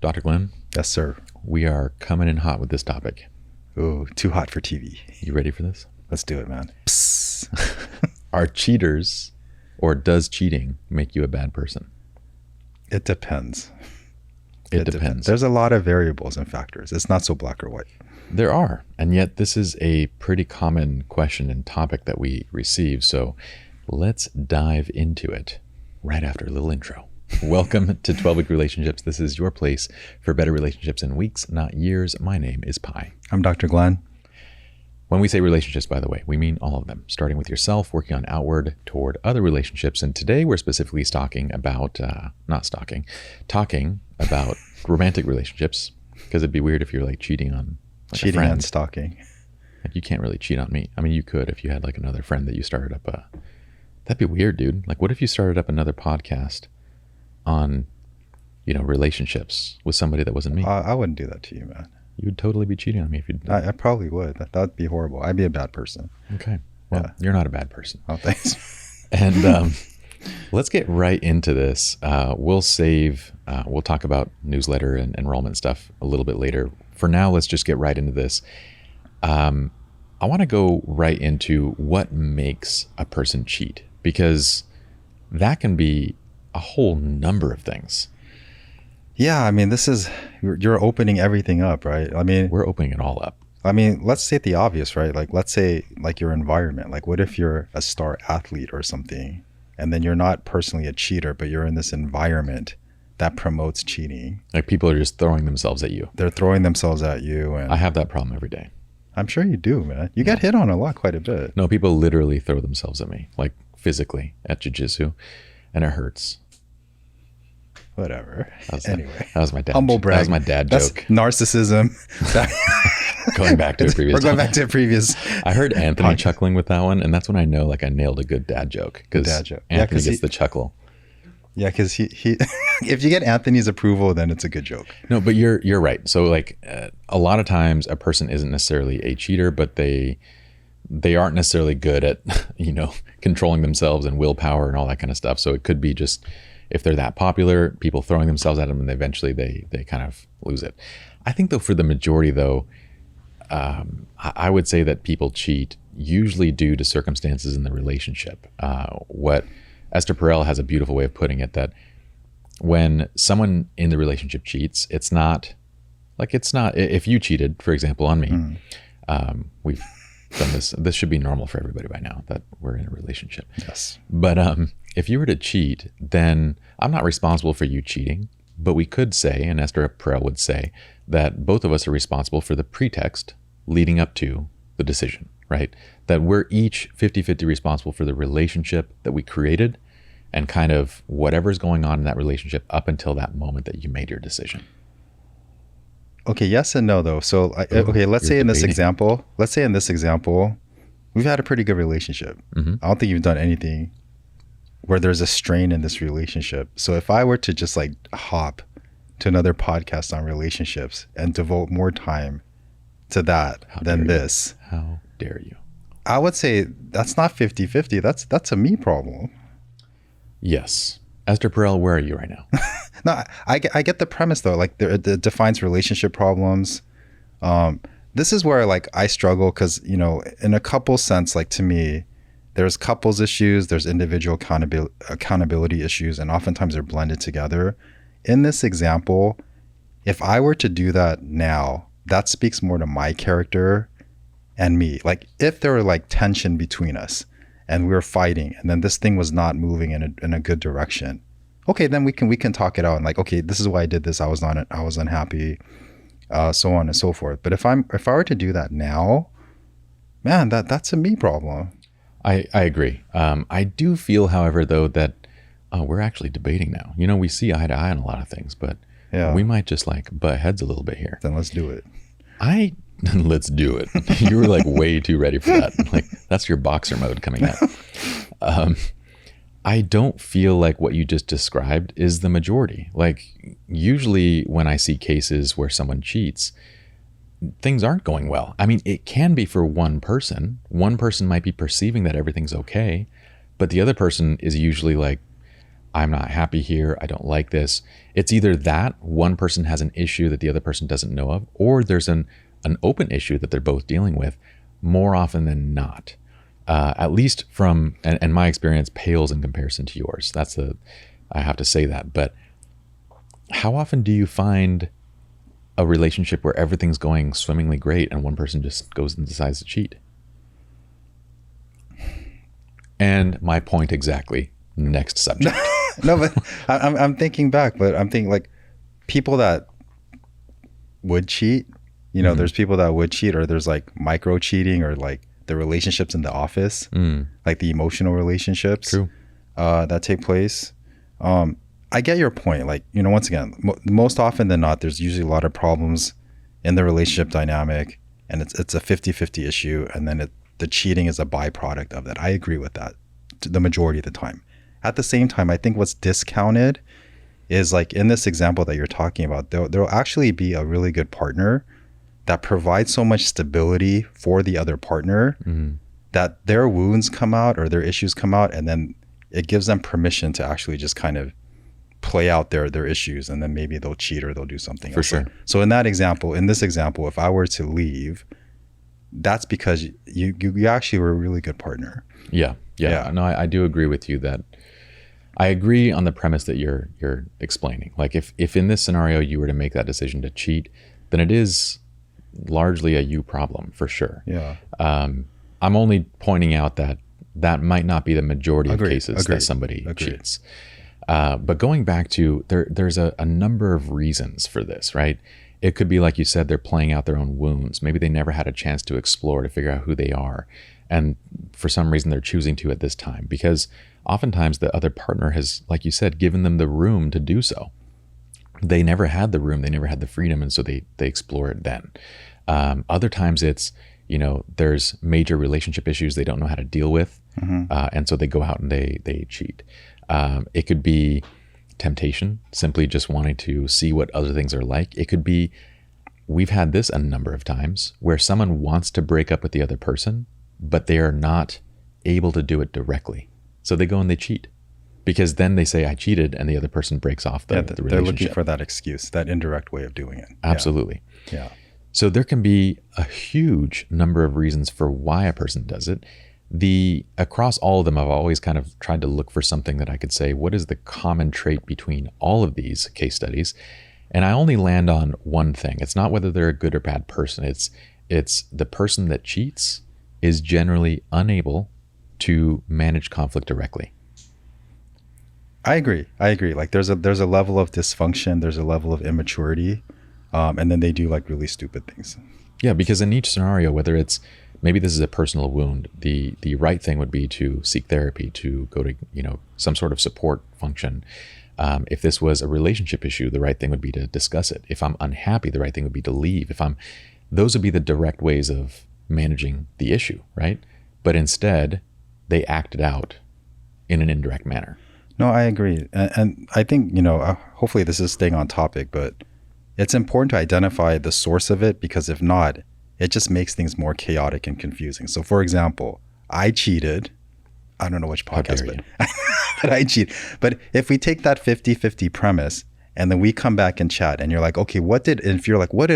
Dr. Glenn, Yes, sir. we are coming in hot with this topic. Ooh, too hot for TV. You ready for this? Let's do it, man. Psst. Are cheaters, or does cheating make you a bad person? It depends. It depends. There's a lot of variables and factors. It's not so black or white. There are, and yet this is a pretty common question and topic that we receive. So let's dive into it right after a little intro. Welcome to 12-Week Relationships. This is your place for better relationships in weeks, not years. My name is Pye. I'm Dr. Glenn. When we say relationships, by the way, we mean all of them, starting with yourself, working on outward toward other relationships. And today we're specifically talking about romantic relationships, because it'd be weird if you're like cheating on like Cheating a friend. and stalking. Like you can't really cheat on me. I mean, you could if you had like another friend that you started up that'd be weird, dude. Like what if you started up another podcast on, relationships with somebody that wasn't me? I wouldn't do that to you, man. You would totally be cheating on me if you did. I probably would. That'd be horrible. I'd be a bad person. Okay. Well, Yeah. You're not a bad person. Oh, thanks. And let's get right into this. We'll talk about newsletter and enrollment stuff a little bit later. For now, let's just get right into this. I want to go right into what makes a person cheat, because that can be a whole number of things. Yeah, I mean, you're opening everything up, right? I mean, We're opening it all up. I mean, let's say the obvious, right? Like, let's say like your environment. Like, what if you're a star athlete or something, and then you're not personally a cheater, but you're in this environment that promotes cheating? Like people are just throwing themselves at you. They're throwing themselves at you, and I have that problem every day. I'm sure you do, man. You get hit on a lot, quite a bit. No, people literally throw themselves at me, like physically at jiu-jitsu, and it hurts. Whatever. That was my dad. Humble brag. That was my dad That's joke. narcissism. Going back to a previous We're going time. back to a previous. I heard Anthony chuckling with that one, and that's when I know like I nailed a good dad joke, because Dad joke. Yeah, Anthony 'cause gets the chuckle. Yeah, because he if you get Anthony's approval, then it's a good joke. No, but you're right. So like a lot of times a person isn't necessarily a cheater, but they aren't necessarily good at controlling themselves and willpower and all that kind of stuff. So it could be just if they're that popular, people throwing themselves at them, and eventually they kind of lose it. I think though for the majority though, I would say that people cheat usually due to circumstances in the relationship. What Esther Perel has a beautiful way of putting it, that when someone in the relationship cheats, it's not if you cheated, for example, on me, we've done this should be normal for everybody by now that we're in a relationship. Yes. But if you were to cheat, then I'm not responsible for you cheating, but we could say, and Esther Perel would say, that both of us are responsible for the pretext leading up to the decision, right? That we're each 50-50 responsible for the relationship that we created and kind of whatever's going on in that relationship up until that moment that you made your decision. Okay, yes and no though. So let's say in this example, we've had a pretty good relationship. Mm-hmm. I don't think you've done anything where there's a strain in this relationship. So if I were to just like hop to another podcast on relationships and devote more time to that than this, How dare you? I would say that's not 50-50. That's a me problem. Yes. Esther Perel, where are you right now? No, I get the premise though. Like it defines relationship problems. This is where like I struggle because, in a couple sense, like to me, there's couples issues, there's individual accountability issues, and oftentimes they're blended together. In this example, if I were to do that now, that speaks more to my character and me. Like if there were like tension between us and we were fighting, and then this thing was not moving in a good direction, okay, then we can talk it out and like, okay, this is why I did this. I was unhappy, so on and so forth. But if I were to do that now, man, that's a me problem. I agree. I do feel, however, though, that we're actually debating now. We see eye to eye on a lot of things, but Yeah. we might just like butt heads a little bit here. Then let's do it. Let's do it. You were like way too ready for that. Like that's your boxer mode coming out. I don't feel like what you just described is the majority. Like usually when I see cases where someone cheats, things aren't going well. I mean, it can be for one person. One person might be perceiving that everything's okay, but the other person is usually like, I'm not happy here. I don't like this. It's either that one person has an issue that the other person doesn't know of, or there's an open issue that they're both dealing with more often than not. At least from, and my experience pales in comparison to yours. I have to say that. But how often do you find a relationship where everything's going swimmingly great and one person just goes and decides to cheat? And my point exactly. Next subject. No, but I'm thinking back, but I'm thinking like people that would cheat, there's people that would cheat, or there's like micro cheating, or like the relationships in the office, like the emotional relationships that take place. I get your point. Like, once again, most often than not, there's usually a lot of problems in the relationship dynamic, and it's a 50-50 issue. And then the cheating is a byproduct of that. I agree with that the majority of the time. At the same time, I think what's discounted is, like in this example that you're talking about, there'll actually be a really good partner that provides so much stability for the other partner that their wounds come out or their issues come out, and then it gives them permission to actually just kind of play out their issues, and then maybe they'll cheat or they'll do something for else. Sure. So in this example, if I were to leave, that's because you actually were a really good partner. Yeah. No, I do agree with you that I agree on the premise that you're explaining. Like if in this scenario you were to make that decision to cheat, then it is largely a you problem for sure. Yeah. I'm only pointing out that might not be the majority of cases that somebody cheats. But going back to there's a number of reasons for this, right? It could be, like you said, they're playing out their own wounds. Maybe they never had a chance to explore, to figure out who they are. And for some reason they're choosing to at this time, because oftentimes the other partner has, like you said, given them the room to do so. They never had the room, they never had the freedom, and so they explore it then. Other times it's, there's major relationship issues they don't know how to deal with, and so they go out and they cheat. It could be temptation, simply just wanting to see what other things are like. It could be, we've had this a number of times, where someone wants to break up with the other person, but they are not able to do it directly. So they go and they cheat, because then they say, I cheated, and the other person breaks off the relationship. They're looking for that excuse, that indirect way of doing it. Absolutely. Yeah. So there can be a huge number of reasons for why a person does it. Across all of them, I've always kind of tried to look for something that I could say, what is the common trait between all of these case studies? And I only land on one thing. It's not whether they're a good or bad person. It's the person that cheats is generally unable to manage conflict directly. I agree. Like there's a level of dysfunction, there's a level of immaturity, and then they do like really stupid things. Yeah, because in each scenario, whether it's, maybe this is a personal wound, the right thing would be to seek therapy, to go to some sort of support function. If this was a relationship issue, the right thing would be to discuss it. If I'm unhappy, the right thing would be to leave. Those would be the direct ways of managing the issue, right? But instead, they act it out in an indirect manner. No, I agree. And I think, hopefully this is staying on topic, but it's important to identify the source of it, because if not, it just makes things more chaotic and confusing. So for example, I cheated. I don't know which podcast, but I cheat. But if we take that 50-50 premise and then we come back and chat and you're like, okay, what did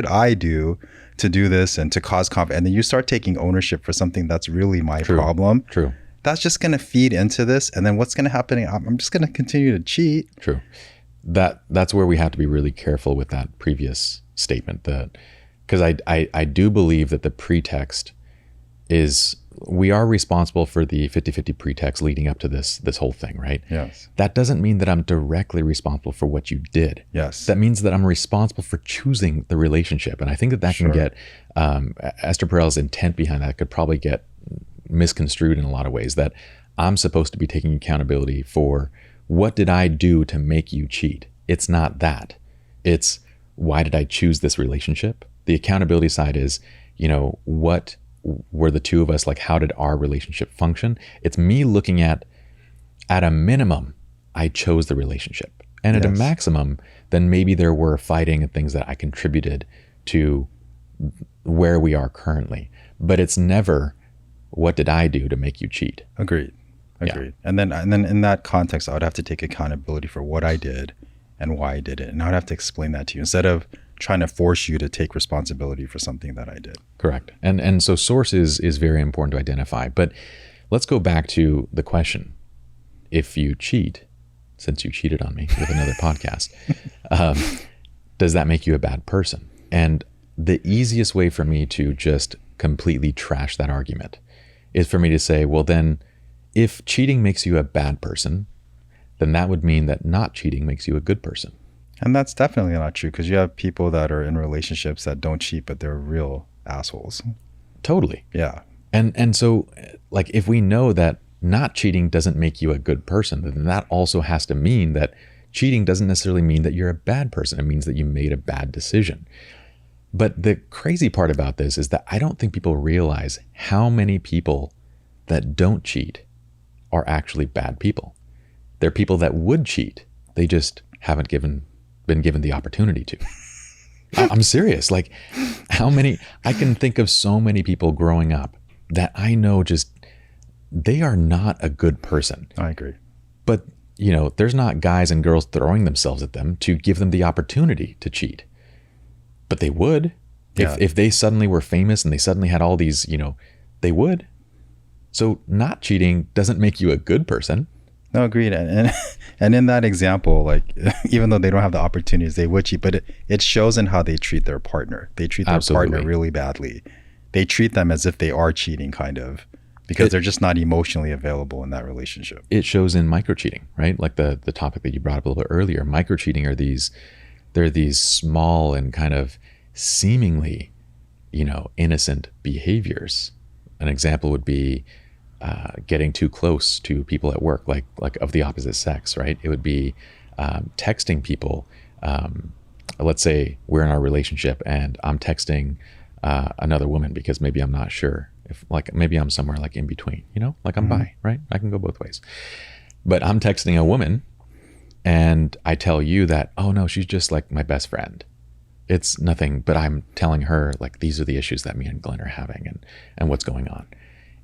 I do to do this and to cause conflict? And then you start taking ownership for something that's really my problem. True. That's just going to feed into this. And then what's going to happen? I'm just going to continue to cheat. True. That's where we have to be really careful with that previous statement, because I do believe that the pretext is, we are responsible for the 50-50 pretext leading up to this whole thing, right? Yes. That doesn't mean that I'm directly responsible for what you did. Yes. That means that I'm responsible for choosing the relationship. And I think that can get, Esther Perel's intent behind that could probably get misconstrued in a lot of ways, that I'm supposed to be taking accountability for, what did I do to make you cheat? It's not that. It's, why did I choose this relationship? The accountability side is, what were the two of us, like, how did our relationship function? It's me looking at a minimum, I chose the relationship. And at a maximum, then maybe there were fighting and things that I contributed to where we are currently. But it's never, what did I do to make you cheat? Agreed. Agreed. And then in that context, I would have to take accountability for what I did and why I did it. And I would have to explain that to you instead of trying to force you to take responsibility for something that I did. Correct. And so source is very important to identify. But let's go back to the question. If you cheat, since you cheated on me with another podcast, does that make you a bad person? And the easiest way for me to just completely trash that argument is for me to say, well, then if cheating makes you a bad person, then that would mean that not cheating makes you a good person. And that's definitely not true, because you have people that are in relationships that don't cheat, but they're real assholes. Totally. Yeah. And so, like, if we know that not cheating doesn't make you a good person, then that also has to mean that cheating doesn't necessarily mean that you're a bad person. It means that you made a bad decision. But the crazy part about this is that I don't think people realize how many people that don't cheat are actually bad people. They're people that would cheat. They just haven't been given the opportunity to. I'm serious. Like, how many, I can think of so many people growing up that I know just, they are not a good person. I agree. But, you know, there's not guys and girls throwing themselves at them to give them the opportunity to cheat. But they would. If they suddenly were famous and they suddenly had all these, you know, they would. So not cheating doesn't make you a good person. No, agreed. And in that example, like, even though they don't have the opportunities, they would cheat, but it shows in how they treat their partner. They treat their partner really badly. They treat them as if they are cheating, kind of, because they're just not emotionally available in that relationship. It shows in micro-cheating, right? Like the topic that you brought up a little bit earlier. Micro-cheating are these small and kind of seemingly, you know, innocent behaviors. An example would be getting too close to people at work, like of the opposite sex, right? It would be texting people. Let's say we're in our relationship and I'm texting another woman because maybe I'm not sure if, like, maybe I'm somewhere like in between, you know, like I'm bi, right? I can go both ways. But I'm texting a woman and I tell you that, oh no, she's just like my best friend. It's nothing, but I'm telling her, like, these are the issues that me and Glenn are having and what's going on.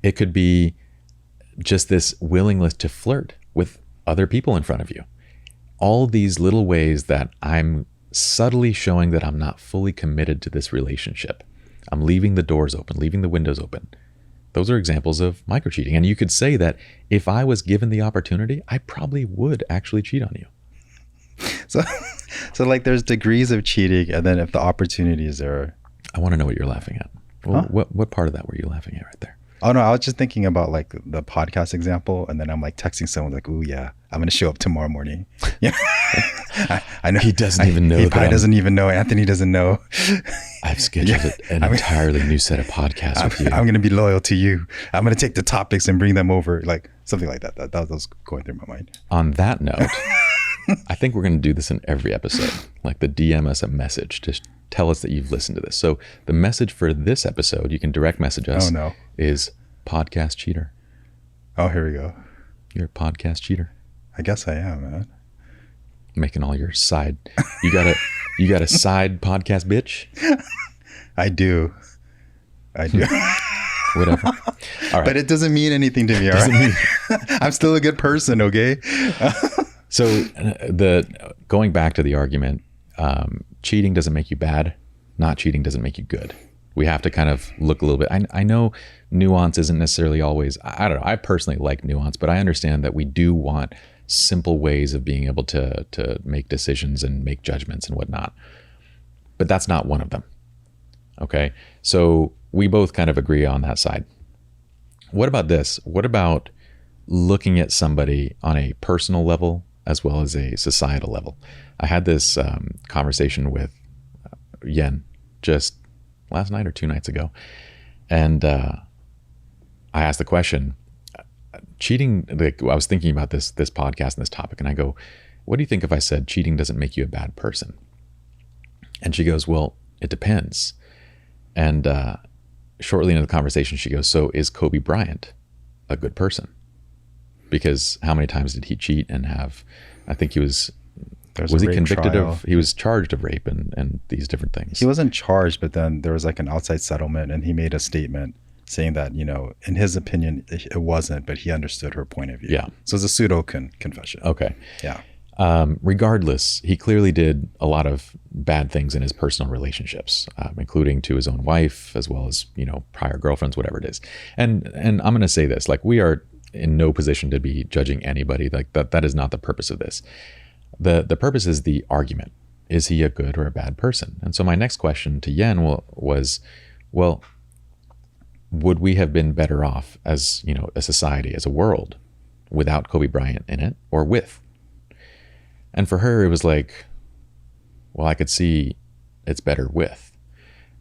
It could be just this willingness to flirt with other people in front of you. All these little ways that I'm subtly showing that I'm not fully committed to this relationship. I'm leaving the doors open, leaving the windows open. Those are examples of micro-cheating. And you could say that if I was given the opportunity, I probably would actually cheat on you. So like, there's degrees of cheating, and then if the opportunity is there. I want to know what you're laughing at. Well, what part of that were you laughing at right there? Oh no, I was just thinking about like the podcast example, and then I'm like texting someone like, "Ooh yeah, I'm gonna show up tomorrow morning." Yeah, I know he doesn't even know. He probably doesn't even know. Anthony doesn't know. I've scheduled an entirely new set of podcasts with you. I'm gonna be loyal to you. I'm gonna take the topics and bring them over, like something like that. That was going through my mind. On that note, I think we're gonna do this in every episode. Like, the DM us a message to tell us that you've listened to this. So the message for this episode, you can direct message us. Oh no. Is podcast cheater. Oh, here we go. You're a podcast cheater. I guess I am, man. Making all your side. You got a side podcast, bitch. I do. Whatever. All right. But it doesn't mean anything to me. All right. I'm still a good person. Okay. So going back to the argument, cheating doesn't make you bad. Not cheating doesn't make you good. We have to kind of look a little bit. I know nuance isn't necessarily always, I don't know. I personally like nuance, but I understand that we do want simple ways of being able to make decisions and make judgments and whatnot. But that's not one of them. Okay. So we both kind of agree on that side. What about this? What about looking at somebody on a personal level as well as a societal level? I had this conversation with Yen just last night or 2 nights ago. And I asked the question, cheating, like, I was thinking about this podcast and this topic, and I go, what do you think if I said cheating doesn't make you a bad person? And she goes, well, it depends. And shortly into the conversation, she goes, so is Kobe Bryant a good person? Because how many times did he cheat and have, I think he was he convicted trial. He was charged of rape and these different things. He wasn't charged, but then there was like an outside settlement and he made a statement saying that, in his opinion, it wasn't, but he understood her point of view. Yeah. So it's a pseudo confession. Okay. Yeah. Regardless, he clearly did a lot of bad things in his personal relationships, including to his own wife, as well as, prior girlfriends, whatever it is. And I'm going to say this, like, we are in no position to be judging anybody. Like that is not the purpose of this. The purpose is the argument. Is he a good or a bad person? And so my next question to Yen was, well, would we have been better off as, a society, as a world, without Kobe Bryant in it, or with? And for her, it was like, well, I could see it's better with.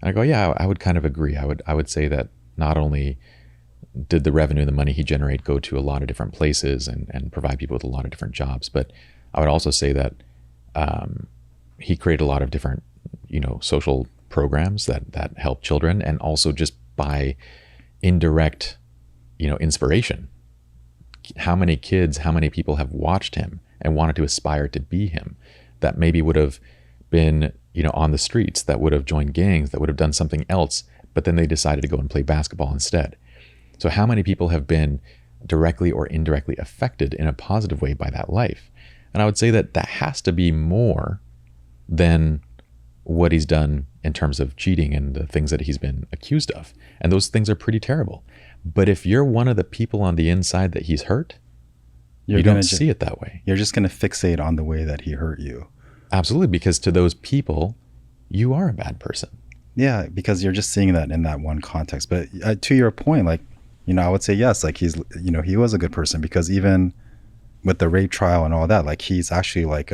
And I go, yeah, I would kind of agree. I would say that not only did the revenue, the money he generated go to a lot of different places and provide people with a lot of different jobs, but I would also say that he created a lot of different, social programs that help children, and also just by indirect, inspiration. How many kids, how many people have watched him and wanted to aspire to be him, that maybe would have been, on the streets, that would have joined gangs, that would have done something else, but then they decided to go and play basketball instead. So how many people have been directly or indirectly affected in a positive way by that life? And I would say that has to be more than what he's done in terms of cheating and the things that he's been accused of. And those things are pretty terrible. But if you're one of the people on the inside that he's hurt, you don't see it that way. You're just going to fixate on the way that he hurt you. Absolutely, because to those people, you are a bad person. Yeah, because you're just seeing that in that one context. But to your point, like, I would say yes, like he was a good person, because even with the rape trial and all that, like he's actually like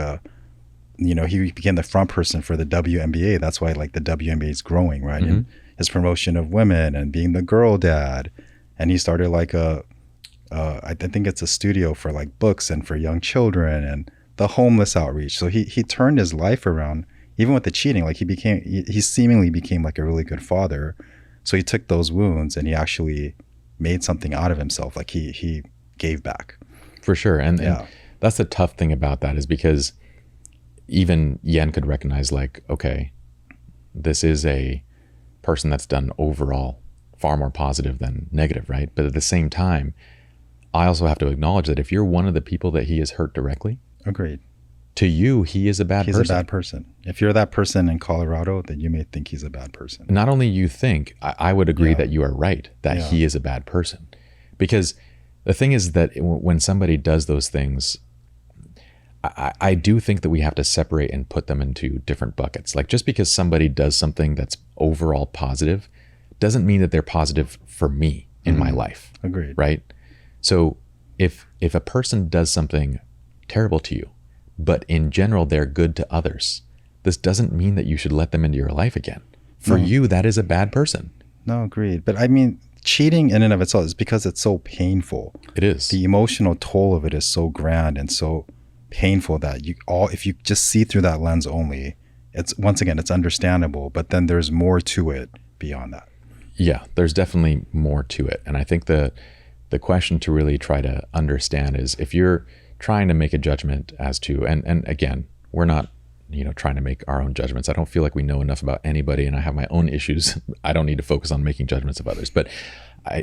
he became the front person for the WNBA. That's why like the WNBA is growing, right? Mm-hmm. And his promotion of women and being the girl dad. And he started like I think it's a studio for like books and for young children and the homeless outreach. So he turned his life around, even with the cheating. Like he seemingly became like a really good father. So he took those wounds and he actually made something out of himself. Like he gave back. For sure. And that's the tough thing about that, is because even Yen could recognize, like, okay, this is a person that's done overall far more positive than negative, right? But at the same time, I also have to acknowledge that if you're one of the people that he has hurt directly, agreed, to you, he is a bad person. He's a bad person. If you're that person in Colorado, then you may think he's a bad person. Not only you think, I would agree that you are right, that he is a bad person. Because the thing is that when somebody does those things, I do think that we have to separate and put them into different buckets. Like, just because somebody does something that's overall positive doesn't mean that they're positive for me in my life. Agreed. Right? So if a person does something terrible to you, but in general they're good to others, this doesn't mean that you should let them into your life again. For you, that is a bad person. No, agreed. But I mean, cheating in and of itself is because it's so painful. It is. The emotional toll of it is so grand and so painful that if you just see through that lens only, it's understandable, but then there's more to it beyond that. Yeah, there's definitely more to it. And I think the question to really try to understand is, if you're trying to make a judgment as to, and again, we're not, trying to make our own judgments. I don't feel like we know enough about anybody, and I have my own issues. I don't need to focus on making judgments of others, but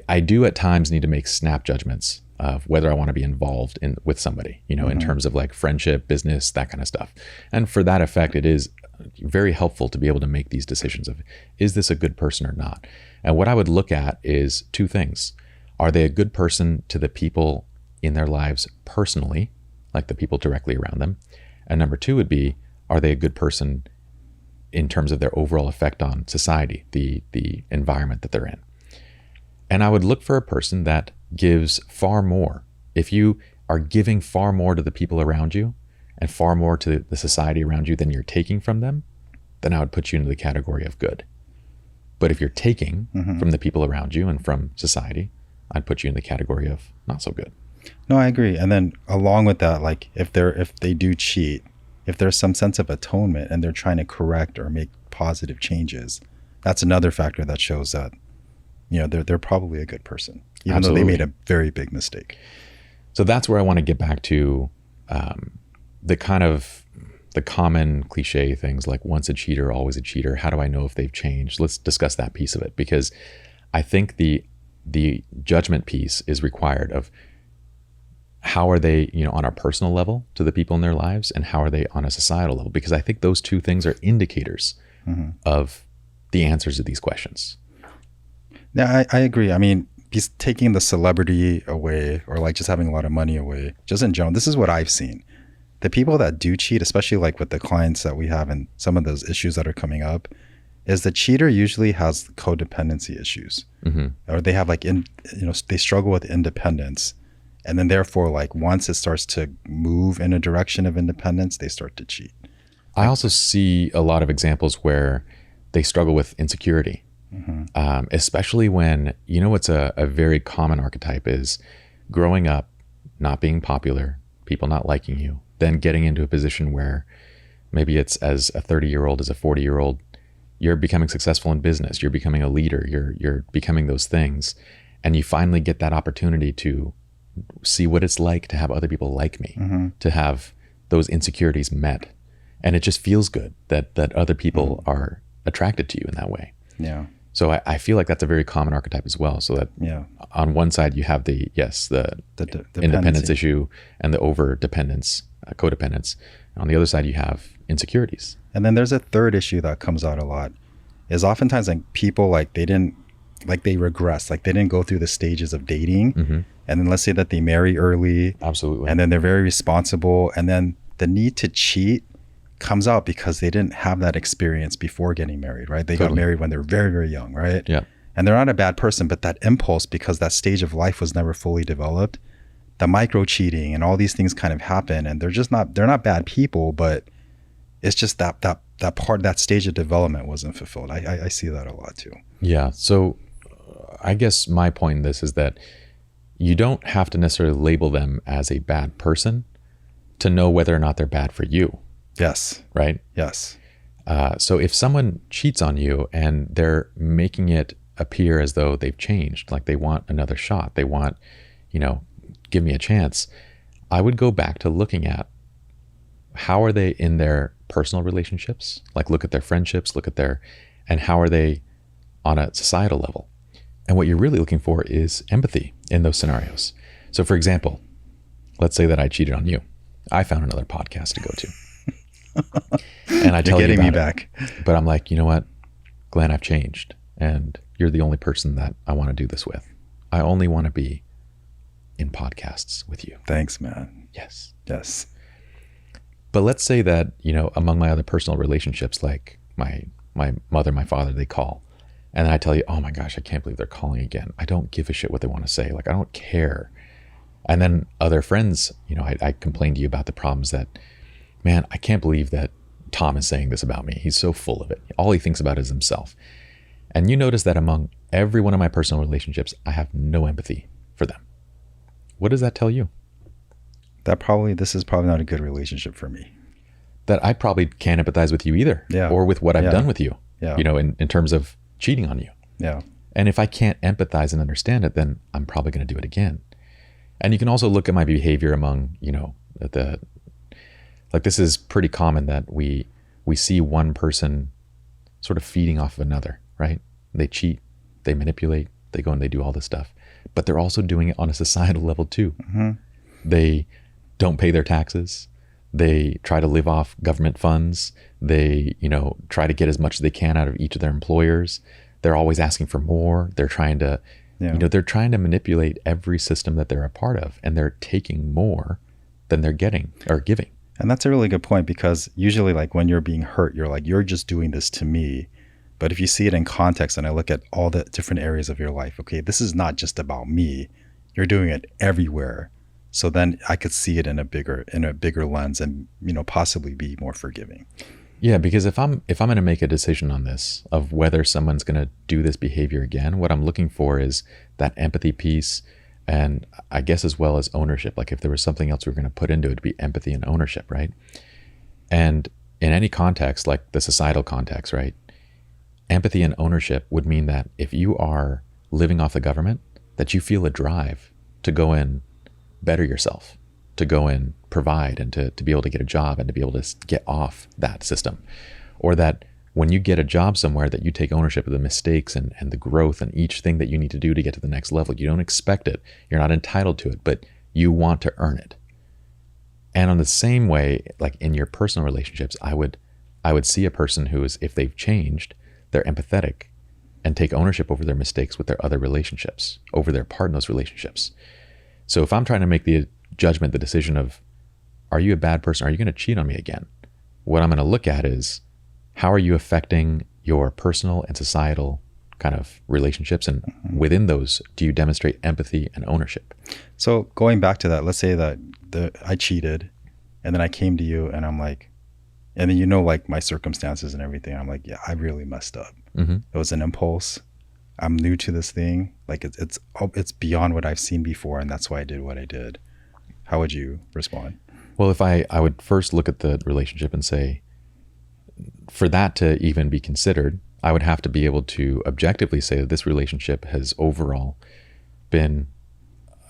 I do at times need to make snap judgments of whether I want to be involved with somebody, in terms of like friendship, business, that kind of stuff. And for that effect, it is very helpful to be able to make these decisions of, is this a good person or not? And what I would look at is two things. Are they a good person to the people in their lives personally, like the people directly around them? And number two would be, are they a good person in terms of their overall effect on society, the environment that they're in? And I would look for a person that gives far more. If you are giving far more to the people around you and far more to the society around you than you're taking from them, then I would put you into the category of good. But if you're taking from the people around you and from society, I'd put you in the category of not so good. No, I agree. And then along with that, like if they do cheat, if there's some sense of atonement and they're trying to correct or make positive changes, that's another factor that shows that, they're probably a good person, even Absolutely. Though they made a very big mistake. So that's where I want to get back to the common cliche things like, once a cheater, always a cheater. How do I know if they've changed? Let's discuss that piece of it, because I think the the judgment piece is required of how are they, on a personal level to the people in their lives, and how are they on a societal level? Because I think those two things are indicators of the answers to these questions. Yeah, I agree. I mean, he's taking the celebrity away, or like just having a lot of money away, just in general. This is what I've seen. The people that do cheat, especially like with the clients that we have and some of those issues that are coming up, is the cheater usually has codependency issues, or they have they struggle with independence. And then therefore, like once it starts to move in a direction of independence, they start to cheat. I also see a lot of examples where they struggle with insecurity, especially when, what's a very common archetype is growing up, not being popular, people not liking you, then getting into a position where maybe it's as a 30-year-old, as a 40-year-old, you're becoming successful in business, you're becoming a leader, you're becoming those things. And you finally get that opportunity to see what it's like to have other people like me, to have those insecurities met. And it just feels good that other people are attracted to you in that way. Yeah. So I feel like that's a very common archetype as well. So that on one side you have the independence issue and the over dependence, codependence. On the other side you have insecurities. And then there's a third issue that comes out a lot, is oftentimes like people they regress, like they didn't go through the stages of dating. And then let's say that they marry early. Absolutely. And then they're very responsible. And then the need to cheat comes out because they didn't have that experience before getting married, right? They got married when they were very, very young, right? Yeah. And they're not a bad person, but that impulse, because that stage of life was never fully developed, the micro cheating and all these things kind of happen. And they're not bad people, but it's just that part, that stage of development wasn't fulfilled. I see that a lot too. Yeah. So I guess my point in this is that you don't have to necessarily label them as a bad person to know whether or not they're bad for you. Yes. Right? Yes. So if someone cheats on you and they're making it appear as though they've changed, like they want another shot, they want, give me a chance, I would go back to looking at how are they in their personal relationships, like look at their friendships, and how are they on a societal level. And what you're really looking for is empathy in those scenarios. So for example, let's say that I cheated on you. I found another podcast to go to. And I tell you about me back. But I'm like, you know what, Glenn, I've changed. And you're the only person that I want to do this with. I only want to be in podcasts with you. Thanks, man. Yes. Yes. But let's say that, among my other personal relationships, like my mother, my father, they call. And then I tell you, oh my gosh, I can't believe they're calling again. I don't give a shit what they want to say. Like, I don't care. And then other friends, I complain to you about the problems that, man, I can't believe that Tom is saying this about me. He's so full of it. All he thinks about is himself. And you notice that among every one of my personal relationships, I have no empathy for them. What does that tell you? This is probably not a good relationship for me. That I probably can't empathize with you either. Yeah. Or with what I've done with you. Yeah. In terms of cheating on you. Yeah. And if I can't empathize and understand it, then I'm probably going to do it again. And you can also look at my behavior among, this is pretty common that we see one person sort of feeding off of another, right? They cheat, they manipulate, they go and they do all this stuff, but they're also doing it on a societal level too. They don't pay their taxes. They try to live off government funds. They, try to get as much as they can out of each of their employers. They're always asking for more. They're trying to, they're trying to manipulate every system that they're a part of, and they're taking more than they're getting or giving. And that's a really good point, because usually like when you're being hurt, you're like, you're just doing this to me. But if you see it in context and I look at all the different areas of your life, okay, this is not just about me. You're doing it everywhere. So then I could see it in a bigger lens and, possibly be more forgiving. Yeah, because if I'm going to make a decision on this of whether someone's going to do this behavior again, what I'm looking for is that empathy piece, and I guess as well as ownership. Like if there was something else we were going to put into it, it'd be empathy and ownership, right? And in any context, like the societal context, right? Empathy and ownership would mean that if you are living off the government, that you feel a drive to go in, better yourself, to go and provide, and to be able to get a job and to be able to get off that system. Or that when you get a job somewhere, that you take ownership of the mistakes and the growth and each thing that you need to do to get to the next level. You don't expect it. You're not entitled to it, but you want to earn it. And on the same way, like in your personal relationships, I would see a person who is, if they've changed, they're empathetic and take ownership over their mistakes with their other relationships, over their part in those relationships. So if I'm trying to make the judgment, the decision of, are you a bad person? Are you going to cheat on me again? What I'm going to look at is, how are you affecting your personal and societal kind of relationships? And within those, do you demonstrate empathy and ownership? So going back to that, let's say that I cheated and then I came to you and I'm like, and then like my circumstances and everything. I'm like, yeah, I really messed up. It was an impulse. I'm new to this thing. Like it's beyond what I've seen before. And that's why I did what I did. How would you respond? Well, if I would first look at the relationship and say, for that to even be considered, I would have to be able to objectively say that this relationship has overall been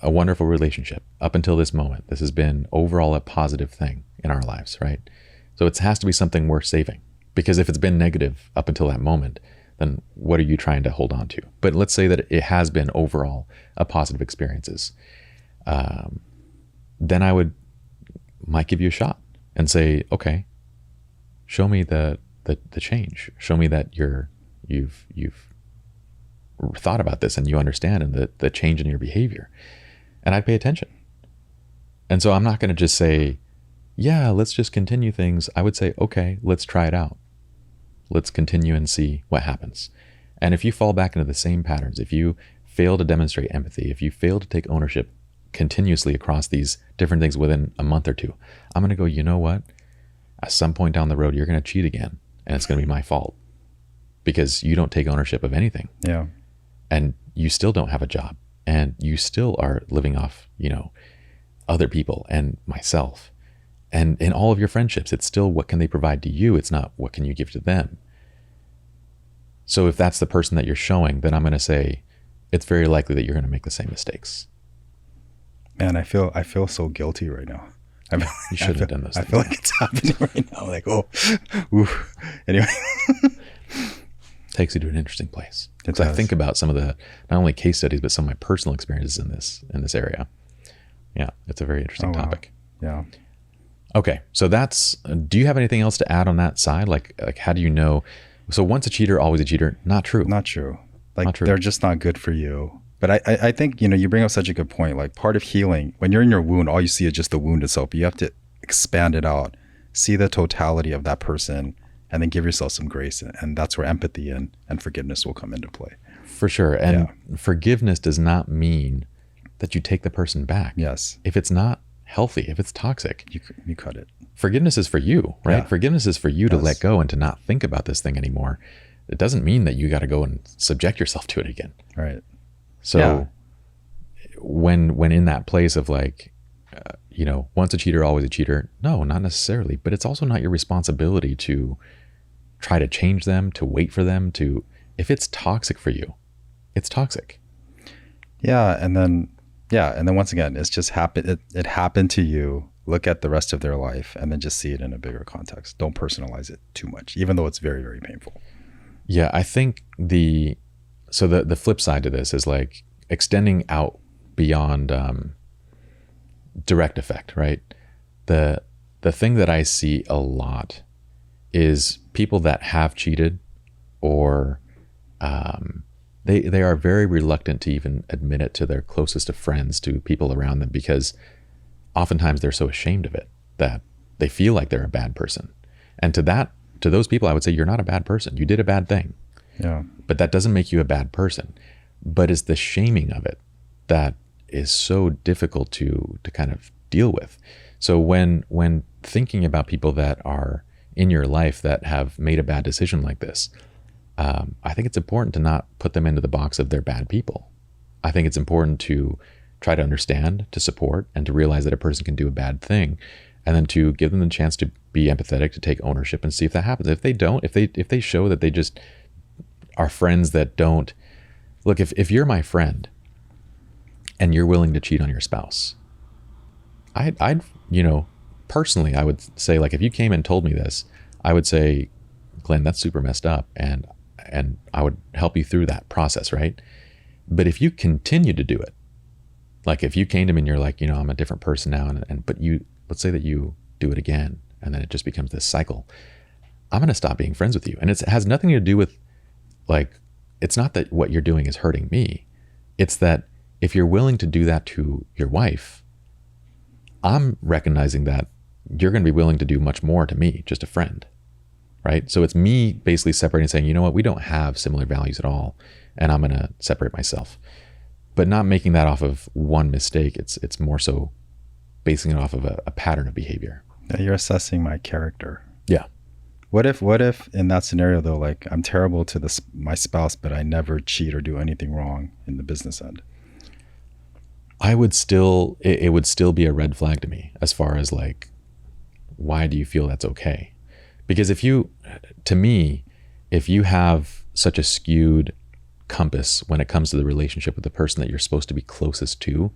a wonderful relationship up until this moment. This has been overall a positive thing in our lives, right? So it has to be something worth saving, because if it's been negative up until that moment, then what are you trying to hold on to? But let's say that it has been overall a positive experiences. Then I might give you a shot and say, okay, show me the change. Show me that you've thought about this and you understand, and the change in your behavior. And I'd pay attention. And so I'm not going to just say, yeah, let's just continue things. I would say, okay, let's try it out. Let's continue and see what happens. And if you fall back into the same patterns, if you fail to demonstrate empathy, if you fail to take ownership continuously across these different things within a month or two, I'm going to go, you know what? At some point down the road, you're going to cheat again, and it's going to be my fault, because you don't take ownership of anything. Yeah. And you still don't have a job, and you still are living off, other people and myself. And in all of your friendships, it's still, what can they provide to you? It's not, what can you give to them? So if that's the person that you're showing, then I'm going to say, it's very likely that you're going to make the same mistakes. Man, I feel so guilty right now. You shouldn't have done those things. I feel like it's happening right now. Like, ooh. Anyway. Takes you to an interesting place. Because I think about some of the, not only case studies, but some of my personal experiences in this area. Yeah, it's a very interesting topic. Yeah. Okay, so do you have anything else to add on that side? Like how do you know? So once a cheater, always a cheater. Not true. Not true. Like, not true. They're just not good for you. But I think, you bring up such a good point. Like, part of healing, when you're in your wound, all you see is just the wound itself. But you have to expand it out, see the totality of that person, and then give yourself some grace. And that's where empathy and forgiveness will come into play. For sure. And forgiveness does not mean that you take the person back. Yes. If it's not healthy, if it's toxic, you cut it. Forgiveness is for you, right? Yeah. Forgiveness is for you to let go and to not think about this thing anymore. It doesn't mean that you got to go and subject yourself to it again. Right. So when in that place of like, once a cheater, always a cheater. No, not necessarily, but it's also not your responsibility to try to change them, to wait for them to, if it's toxic for you, it's toxic. Yeah. And then once again, it's just happened. It happened to you. Look at the rest of their life and then just see it in a bigger context. Don't personalize it too much, even though it's very, very painful. Yeah. I think the flip side to this is like extending out beyond direct effect, right? The thing that I see a lot is people that have cheated, or they are very reluctant to even admit it to their closest of friends, to people around them, because oftentimes they're so ashamed of it that they feel like they're a bad person. And to those people, I would say, you're not a bad person. You did a bad thing. Yeah. But that doesn't make you a bad person. But it's the shaming of it that is so difficult to kind of deal with. So when thinking about people that are in your life that have made a bad decision like this, I think it's important to not put them into the box of they're bad people. I think it's important to try to understand, to support, and to realize that a person can do a bad thing, and then to give them the chance to be empathetic, to take ownership, and see if that happens. If they don't, if they show that they just are friends that don't look, if you're my friend and you're willing to cheat on your spouse, I'd personally, I would say, like, if you came and told me this, I would say, Glenn, that's super messed up. And I would help you through that process, right? But if you continue to do it, like if you came to me and you're like, I'm a different person now, but let's say that you do it again, and then it just becomes this cycle, I'm going to stop being friends with you. And it has nothing to do with like, it's not that what you're doing is hurting me. It's that if you're willing to do that to your wife, I'm recognizing that you're going to be willing to do much more to me, just a friend, right? So it's me basically separating and saying, you know what, we don't have similar values at all, and I'm going to separate myself. But not making that off of one mistake. It's more so basing it off of a pattern of behavior. You're assessing my character. Yeah. What if in that scenario though, like I'm terrible to my spouse, but I never cheat or do anything wrong in the business end? It would still be a red flag to me as far as like, why do you feel that's okay? Because if you have such a skewed compass when it comes to the relationship with the person that you're supposed to be closest to,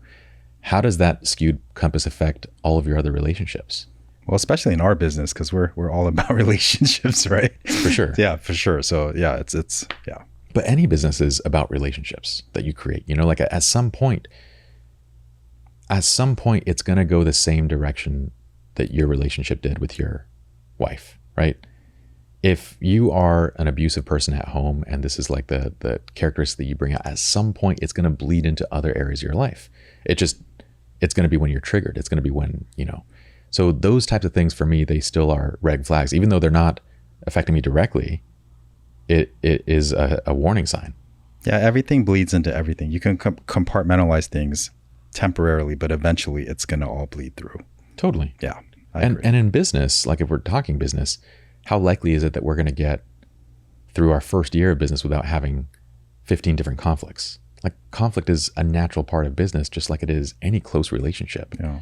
how does that skewed compass affect all of your other relationships? Well, especially in our business, because we're all about relationships, right? For sure. Yeah, for sure. So yeah, it's yeah. But any business is about relationships that you create. Like at some point, it's going to go the same direction that your relationship did with your wife, right? If you are an abusive person at home, and this is like the characteristic that you bring out, at some point it's going to bleed into other areas of your life. It's going to be when you're triggered. It's going to be when, so those types of things for me, they still are red flags, even though they're not affecting me directly. It is a warning sign. Yeah. Everything bleeds into everything. You can compartmentalize things temporarily, but eventually it's going to all bleed through. Totally. Yeah. And in business, like if we're talking business, how likely is it that we're going to get through our first year of business without having 15 different conflicts? Like conflict is a natural part of business, just like it is any close relationship. Yeah.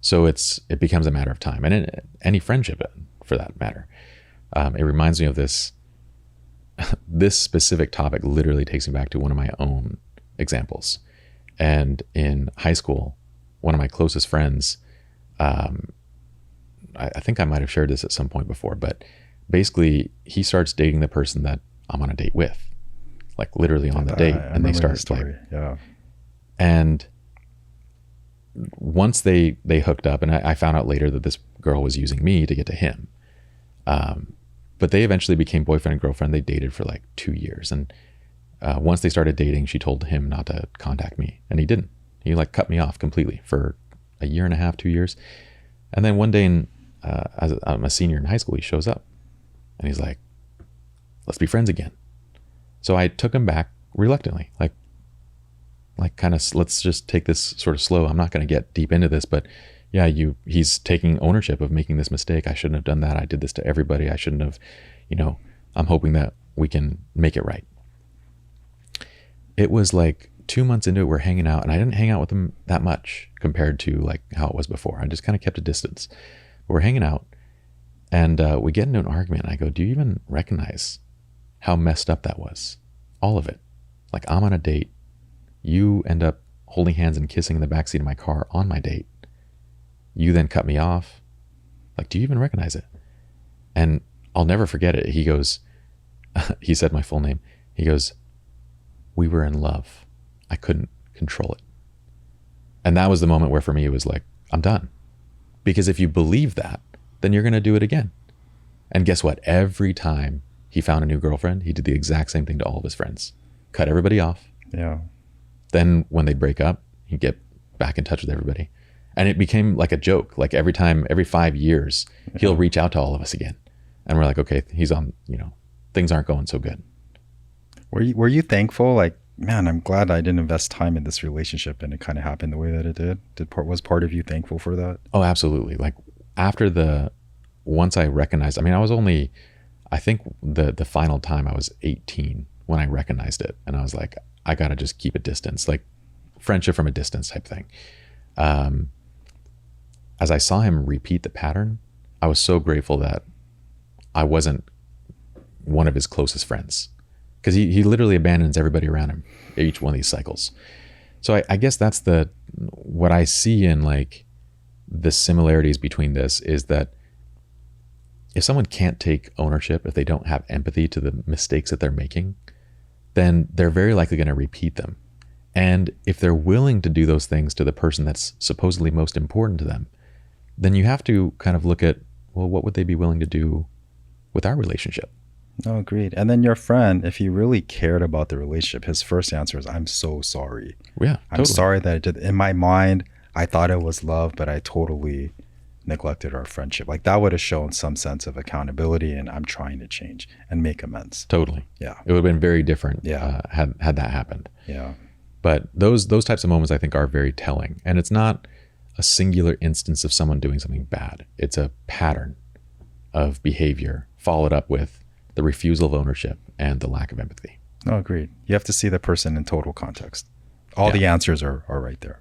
So it becomes a matter of time, and in any friendship for that matter. It reminds me of this specific topic literally takes me back to one of my own examples. And in high school, one of my closest friends, I think I might have shared this at some point before, but basically he starts dating the person that I'm on a date with, like literally on the date, and they start and once they hooked up, and I found out later that this girl was using me to get to him, but they eventually became boyfriend and girlfriend. They dated for like 2 years, and once they started dating, she told him not to contact me, and he didn't. He like cut me off completely for a year and a half, 2 years. And then one day as I'm a senior in high school, he shows up and he's like, let's be friends again. So I took him back reluctantly, like kind of, let's just take this sort of slow. I'm not going to get deep into this, but yeah, he's taking ownership of making this mistake. I shouldn't have done that. I did this to everybody. I shouldn't have, I'm hoping that we can make it right. It was like 2 months into it, we're hanging out, and I didn't hang out with him that much compared to like how it was before. I just kind of kept a distance. But we're hanging out, and we get into an argument. And I go, do you even recognize how messed up that was? All of it. Like, I'm on a date. You end up holding hands and kissing in the backseat of my car on my date. You then cut me off. Like, do you even recognize it? And I'll never forget it. He goes, he said my full name. He goes, we were in love. I couldn't control it. And that was the moment where for me, it was like, I'm done. Because if you believe that, then you're going to do it again. And guess what? Every time he found a new girlfriend, he did the exact same thing to all of his friends. Cut everybody off. Yeah. Then when they'd break up, he'd get back in touch with everybody. And it became like a joke. Like every 5 years, he'll reach out to all of us again. And we're like, okay, he's on, things aren't going so good. Were you thankful? Like, man, I'm glad I didn't invest time in this relationship and it kind of happened the way that it did. Was part of you thankful for that? Oh, absolutely. Like once I recognized, I think the final time I was 18 when I recognized it. And I was like, I got to just keep a distance, like friendship from a distance type thing. As I saw him repeat the pattern, I was so grateful that I wasn't one of his closest friends. Because he literally abandons everybody around him, each one of these cycles. So I guess that's what I see in like the similarities between this is that if someone can't take ownership, if they don't have empathy to the mistakes that they're making, then they're very likely going to repeat them. And if they're willing to do those things to the person that's supposedly most important to them, then you have to kind of look at, well, what would they be willing to do with our relationship? No, agreed. And then your friend, if he really cared about the relationship, his first answer is, I'm so sorry. Yeah, I'm sorry that I did. In my mind, I thought it was love, but I totally neglected our friendship. Like that would have shown some sense of accountability, and I'm trying to change and make amends. Totally. Yeah. It would have been very different Yeah. Had that happened. Yeah. But those types of moments I think are very telling. And it's not a singular instance of someone doing something bad. It's a pattern of behavior followed up with the refusal of ownership and the lack of empathy. No, agreed. You have to see the person in total context. All the answers are right there.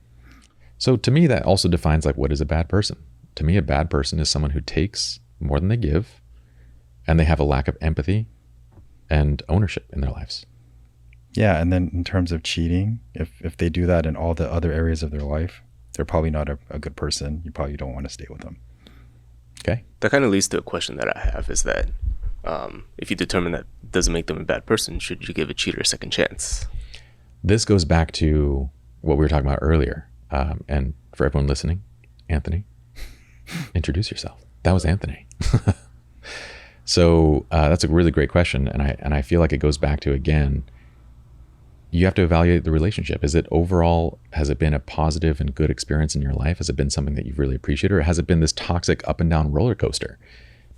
So to me, that also defines like what is a bad person. To me, a bad person is someone who takes more than they give, and they have a lack of empathy and ownership in their lives. Yeah, and then in terms of cheating, if they do that in all the other areas of their life, they're probably not a good person. You probably don't want to stay with them. Okay. That kind of leads to a question that I have is that if you determine that doesn't make them a bad person, should you give a cheater a second chance? This goes back to what we were talking about earlier. And for everyone listening, Anthony, introduce yourself. That was Anthony. So that's a really great question. And I feel like it goes back to, again, you have to evaluate the relationship. Is it overall, has it been a positive and good experience in your life? Has it been something that you've really appreciated? Or has it been this toxic up and down roller coaster?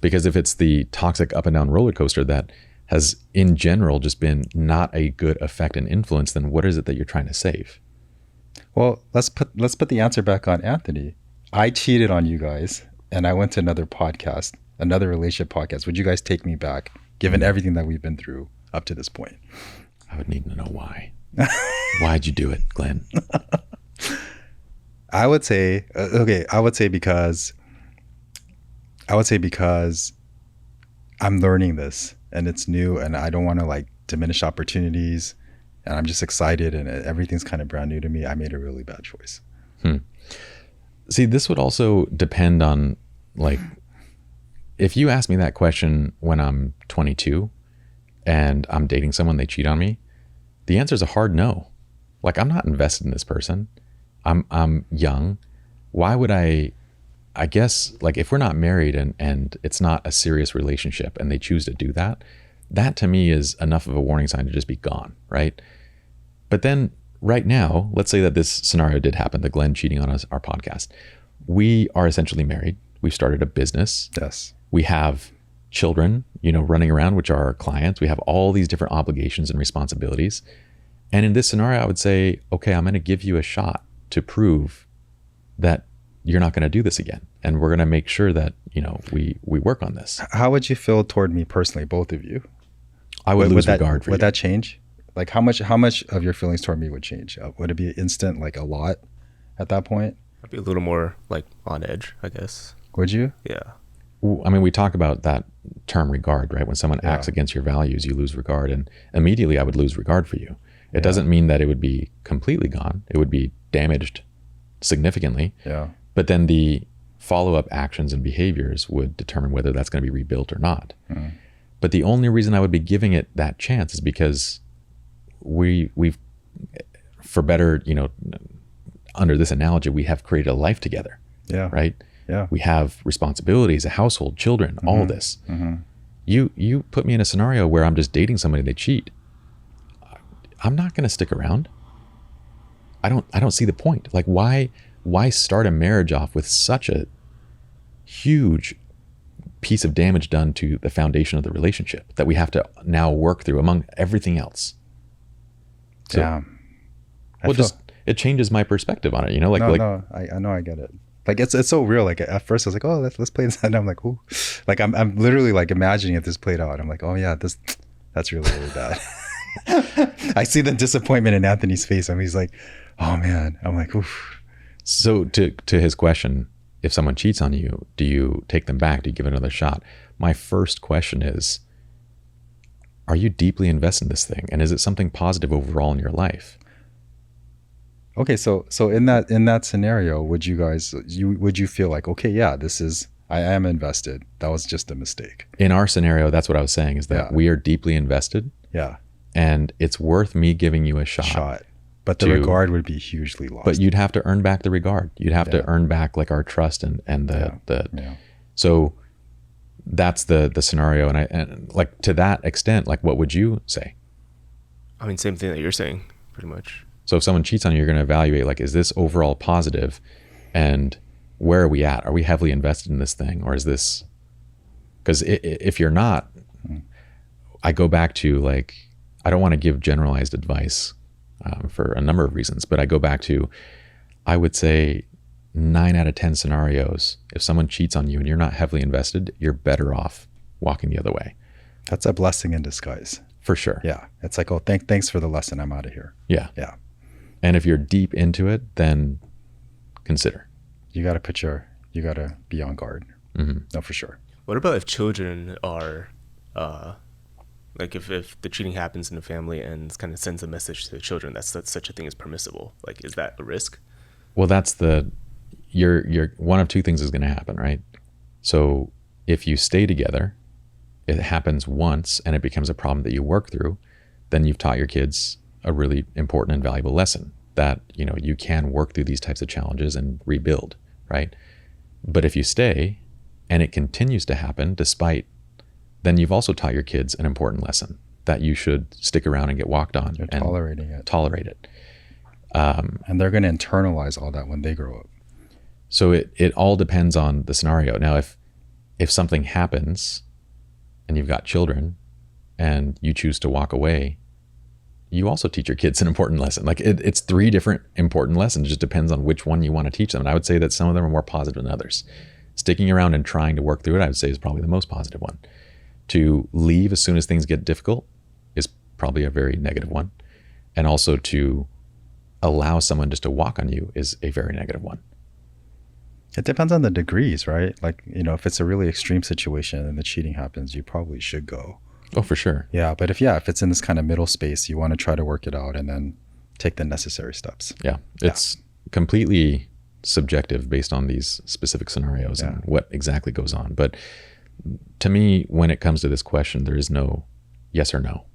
Because if it's the toxic up and down roller coaster that has in general just been not a good effect and influence, then what is it that you're trying to save? Well, let's put the answer back on Anthony. I cheated on you guys, and I went to another podcast, another relationship podcast. Would you guys take me back, given everything that we've been through up to this point? I would need to know why. Why'd you do it, Glenn? I would say because I'm learning this and it's new, and I don't want to like diminish opportunities, and I'm just excited and everything's kind of brand new to me. I made a really bad choice. See, this would also depend on, like, if you ask me that question when I'm 22 and I'm dating someone, they cheat on me, the answer is a hard no. Like, I'm not invested in this person. I'm young. Why would I guess, like, if we're not married and it's not a serious relationship and they choose to do that, that to me is enough of a warning sign to just be gone, right? But then right now, let's say that this scenario did happen, the Glenn cheating on us, our podcast. We are essentially married. We've started a business. Yes. We have children, running around, which are our clients. We have all these different obligations and responsibilities. And in this scenario, I would say, okay, I'm going to give you a shot to prove that you're not going to do this again. And we're going to make sure that, we work on this. How would you feel toward me personally, both of you? I would lose regard for you. Would that change? Like how much of your feelings toward me would change? Would it be instant, like a lot at that point? I'd be a little more like on edge, I guess. Would you? Yeah. I mean, we talk about that term regard, right? When someone acts against your values, you lose regard, and immediately I would lose regard for you. It doesn't mean that it would be completely gone. It would be damaged significantly. Yeah. But then the follow-up actions and behaviors would determine whether that's going to be rebuilt or not. But the only reason I would be giving it that chance is because we've, for better, under this analogy, we have created a life together. Yeah. Right? Yeah. We have responsibilities, a household, children, all this. You put me in a scenario where I'm just dating somebody, they cheat. I'm not going to stick around. I don't see the point. Like, why start a marriage off with such a huge piece of damage done to the foundation of the relationship that we have to now work through among everything else? So, yeah. It changes my perspective on it, I know, I get it. Like it's so real. Like at first I was like, oh, let's play this, and I'm like, ooh, like I'm literally like imagining if this played out. I'm like, oh yeah, that's really bad. I see the disappointment in Anthony's face, and he's like, oh man. I'm like, oof. So to his question, if someone cheats on you, do you take them back? Do you give it another shot? My first question is, are you deeply invested in this thing? And is it something positive overall in your life? Okay, so in that scenario, would you feel like, okay, yeah, this is I am invested. That was just a mistake. In our scenario, that's what I was saying, is that we are deeply invested. Yeah. And it's worth me giving you a shot. But the regard would be hugely lost. But you'd have to earn back the regard. You'd have to earn back like our trust and so that's the scenario. And like to that extent, like what would you say? I mean, same thing that you're saying, pretty much. So if someone cheats on you, you're going to evaluate, like, is this overall positive, and where are we at? Are we heavily invested in this thing, or is this? Because if you're not, I go back to, like, I don't want to give generalized advice for a number of reasons, but I go back to, I would say 9 out of 10 scenarios, if someone cheats on you and you're not heavily invested, you're better off walking the other way. That's a blessing in disguise. For sure. Yeah. It's like, oh, thanks for the lesson. I'm out of here. Yeah. Yeah. And if you're deep into it, then consider. You got to be on guard. Mm-hmm. No, for sure. What about if children are, like if the cheating happens in the family and kind of sends a message to the children that such a thing is permissible? Like, is that a risk? Well, that's you're one of two things is going to happen, right? So if you stay together, it happens once and it becomes a problem that you work through, then you've taught your kids a really important and valuable lesson that, you know, you can work through these types of challenges and rebuild, right? But if you stay and it continues to happen then you've also taught your kids an important lesson that you should stick around and get walked on. You're and tolerate it. And they're going to internalize all that when they grow up. So it all depends on the scenario. Now, if something happens and you've got children and you choose to walk away, you also teach your kids an important lesson. Like it's 3 different important lessons. It just depends on which one you want to teach them. And I would say that some of them are more positive than others. Sticking around and trying to work through it, I would say, is probably the most positive one. To leave as soon as things get difficult is probably a very negative one. And also to allow someone just to walk on you is a very negative one. It depends on the degrees, right? Like, you know, if it's a really extreme situation and the cheating happens, you probably should go. Oh, for sure. Yeah. But if it's in this kind of middle space, you want to try to work it out and then take the necessary steps. Yeah. It's completely subjective based on these specific scenarios and what exactly goes on. But to me, when it comes to this question, there is no yes or no.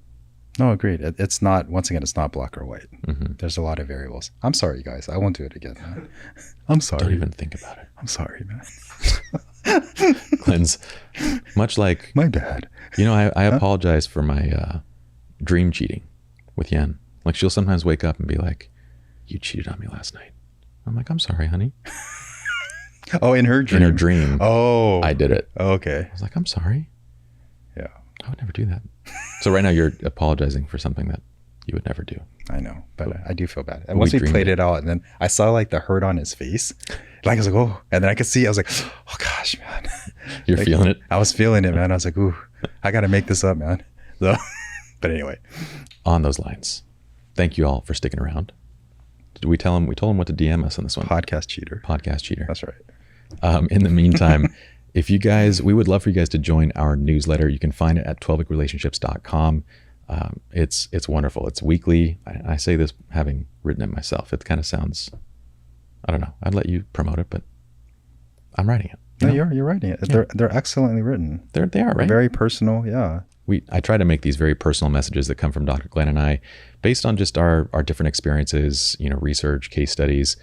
No, agreed. It's not, once again, it's not black or white. Mm-hmm. There's a lot of variables. I'm sorry, guys. I won't do it again, man. I'm sorry. Don't even think about it. I'm sorry, man. Glenn's much like... My bad. You know, I apologize for my dream cheating with Yen. Like, she'll sometimes wake up and be like, you cheated on me last night. I'm like, I'm sorry, honey. Oh, in her dream? In her dream. Oh. I did it. Okay. I was like, I'm sorry. Yeah. I would never do that. So right now you're apologizing for something that you would never do. I know, but I do feel bad. And once we played it out, and then I saw like the hurt on his face. Like I was like, oh, and then I could see, I was like, oh gosh, man. You're like, feeling it? I was feeling it, man. I was like, ooh, I got to make this up, man. So, but anyway. On those lines, thank you all for sticking around. Did we tell him? We told him what to DM us on this one. Podcast cheater. That's right. In the meantime, we would love for you guys to join our newsletter. You can find it at 12weekrelationships.com. It's wonderful. It's weekly. I say this having written it myself. It kind of sounds, I don't know. I'd let you promote it, but I'm writing it. You're writing it. Yeah. They're excellently written. They are, right? They're very personal. Yeah. I try to make these very personal messages that come from Dr. Glenn and I based on just our different experiences, you know, research, case studies.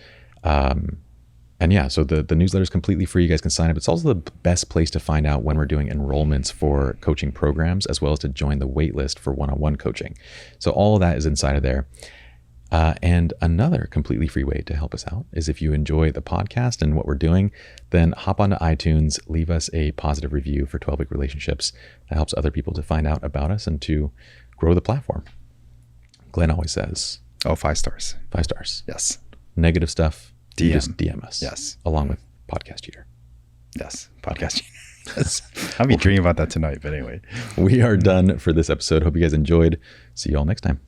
And yeah, so the newsletter is completely free. You guys can sign up. It's also the best place to find out when we're doing enrollments for coaching programs, as well as to join the wait list for one-on-one coaching. So all of that is inside of there. And another completely free way to help us out is if you enjoy the podcast and what we're doing, then hop onto iTunes, leave us a positive review for 12-Week Relationships. That helps other people to find out about us and to grow the platform. Glenn always says... Oh, 5 stars. 5 stars. Yes. Negative stuff, DM. You just DM us. Yes. Along with Podcast Cheater. Yes. Podcast Cheater. Yes. I'll be dreaming about that tonight, but anyway. We are done for this episode. Hope you guys enjoyed. See you all next time.